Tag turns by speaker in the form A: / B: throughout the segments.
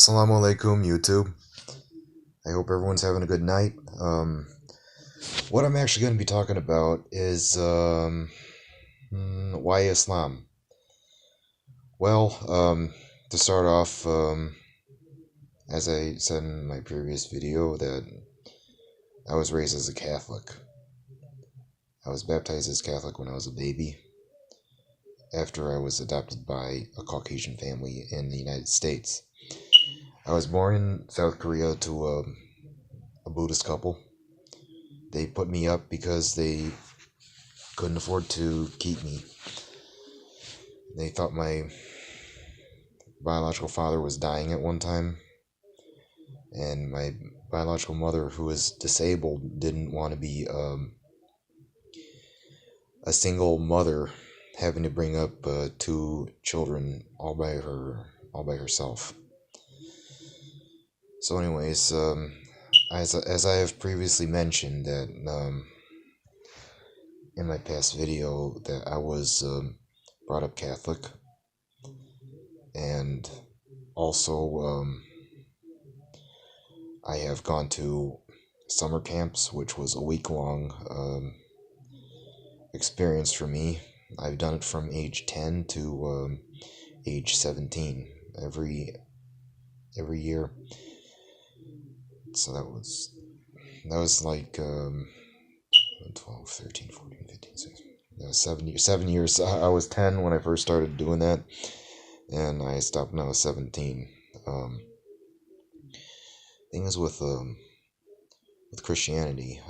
A: Assalamu alaikum, YouTube. I hope everyone's having a good night. What I'm actually going to be talking about is why Islam. Well, to start off, as I said in my previous video, that I was raised as a Catholic. I was baptized as Catholic when I was a baby, after I was adopted by a Caucasian family in the United States. I was born in South Korea to a Buddhist couple. They put me up because they couldn't afford to keep me. They thought my biological father was dying at one time, and my biological mother, who was disabled, didn't want to be a single mother having to bring up two children all by herself. So, anyways, as I have previously mentioned that in my past video, that I was brought up Catholic, and also I have gone to summer camps, which was a week-long experience for me. I've done it from age 10 to age 17 every year. So that was like 12, 13, 14, 15, 16, 7 years. I was 10 when I first started doing that, and I stopped when I was 17. Thing is with Christianity,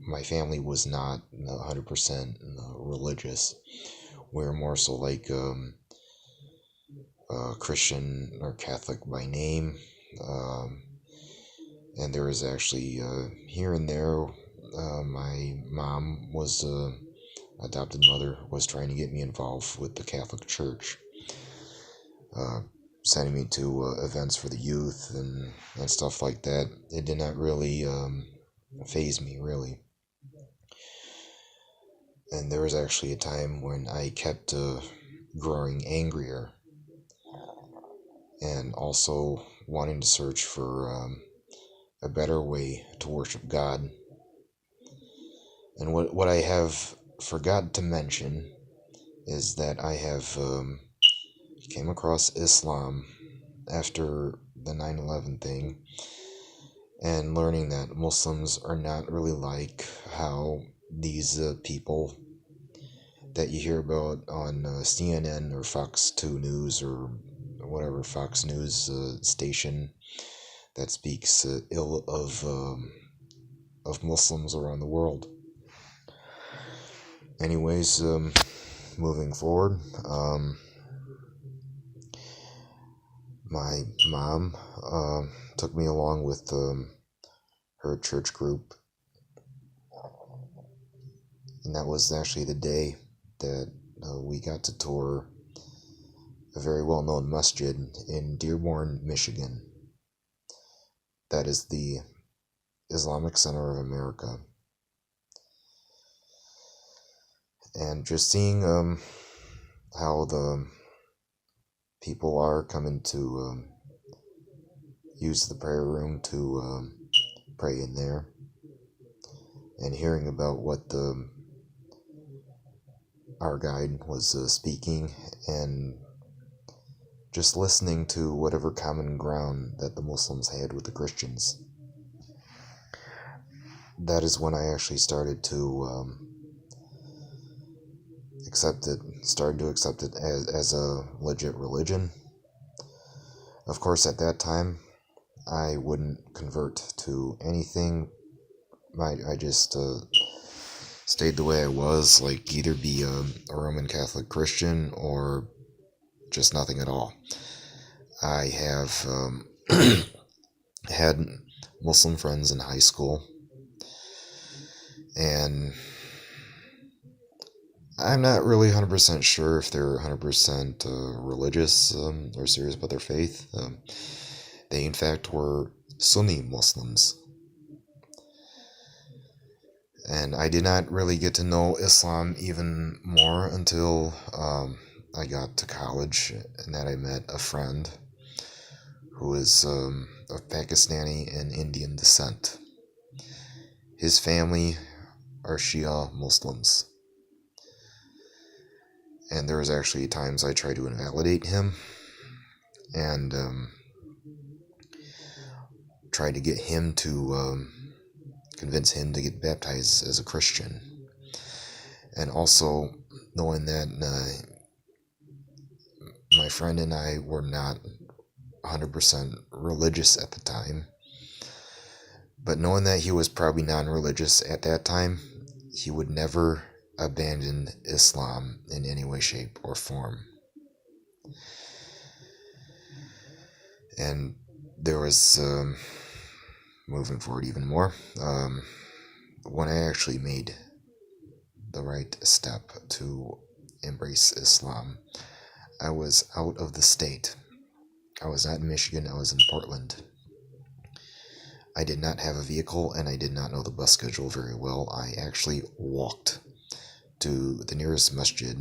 A: my family was not 100% religious. We were more so like Christian or Catholic by name, and there was actually here and there. My mom was adopted mother was trying to get me involved with the Catholic Church, sending me to events for the youth and stuff like that. It did not really faze me, really. And there was actually a time when I kept growing angrier, and also wanting to search for a better way to worship God. And what I have forgot to mention is that I have came across Islam after the 9/11 thing, and learning that Muslims are not really like how these people that you hear about on CNN or Fox 2 News or whatever Fox News station that speaks ill of Muslims around the world. Anyways, moving forward, my mom took me along with her church group, and that was actually the day that we got to tour a very well-known masjid in Dearborn, Michigan. That is the Islamic Center of America. And just seeing how the people are coming to use the prayer room to pray in there, and hearing about what our guide was speaking, and just listening to whatever common ground that the Muslims had with the Christians. That is when I actually started to accept it as a legit religion. Of course, at that time, I wouldn't convert to anything. I just stayed the way I was, like either be a Roman Catholic Christian or just nothing at all. I have had Muslim friends in high school, and I'm not really 100% sure if they're 100% religious or serious about their faith. They, in fact, were Sunni Muslims. And I did not really get to know Islam even more until I got to college, and that I met a friend who is of Pakistani and Indian descent. His family are Shia Muslims. And there was actually times I tried to invalidate him and tried to get him to convince him to get baptized as a Christian. And also knowing that my friend and I were not 100% religious at the time, but knowing that he was probably non-religious at that time, he would never abandon Islam in any way, shape, or form. And there was, moving forward even more, when I actually made the right step to embrace Islam, I was out of the state. I was not in Michigan, I was in Portland. I did not have a vehicle, and I did not know the bus schedule very well. I actually walked to the nearest masjid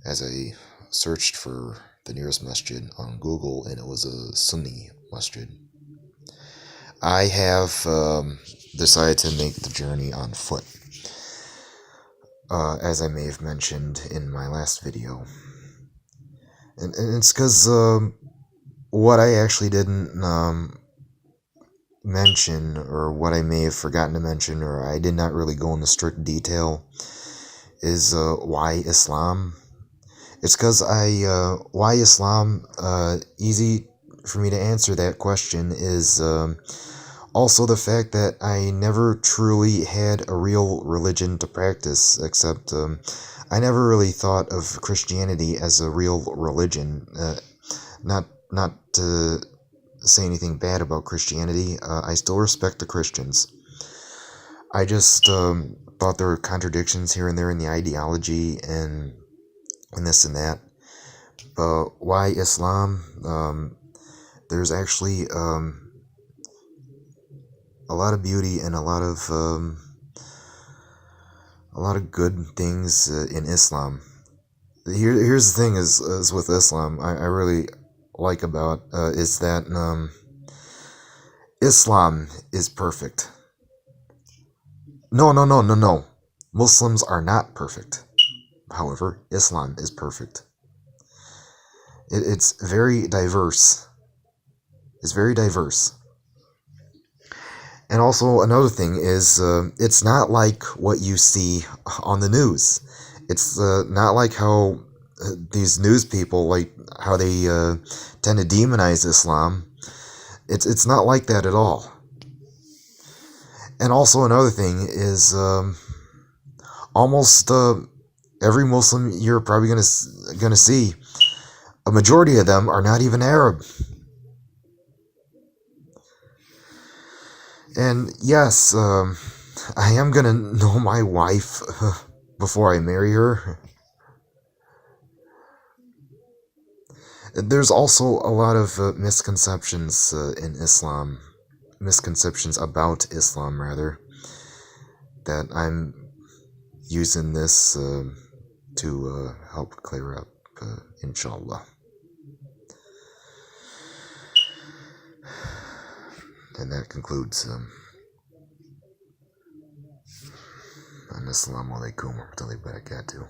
A: as I searched for the nearest masjid on Google, and it was a Sunni masjid. I have decided to make the journey on foot, as I may have mentioned in my last video. And it's because what I actually didn't mention, or what I may have forgotten to mention, or I did not really go into strict detail, is why Islam. It's because why Islam, easy for me to answer that question is also the fact that I never truly had a real religion to practice, except I never really thought of Christianity as a real religion. Not to say anything bad about Christianity. I still respect the Christians. I just thought there were contradictions here and there in the ideology and this and that. But why Islam? There's actually a lot of beauty and a lot of good things in Islam. Here's the thing: is with Islam, I really like about is that Islam is perfect. No. Muslims are not perfect. However, Islam is perfect. It's very diverse. It's very diverse. And also another thing is, it's not like what you see on the news. It's not like how these news people, like how they tend to demonize Islam. It's not like that at all. And also another thing is, almost every Muslim you're probably gonna see, a majority of them are not even Arab. And yes, I am gonna know my wife before I marry her. There's also a lot of misconceptions in Islam, misconceptions about Islam, rather, that I'm using this to help clear up, inshallah. And that concludes Assalamu alaikum wa rahmatullahi wa barakatuh.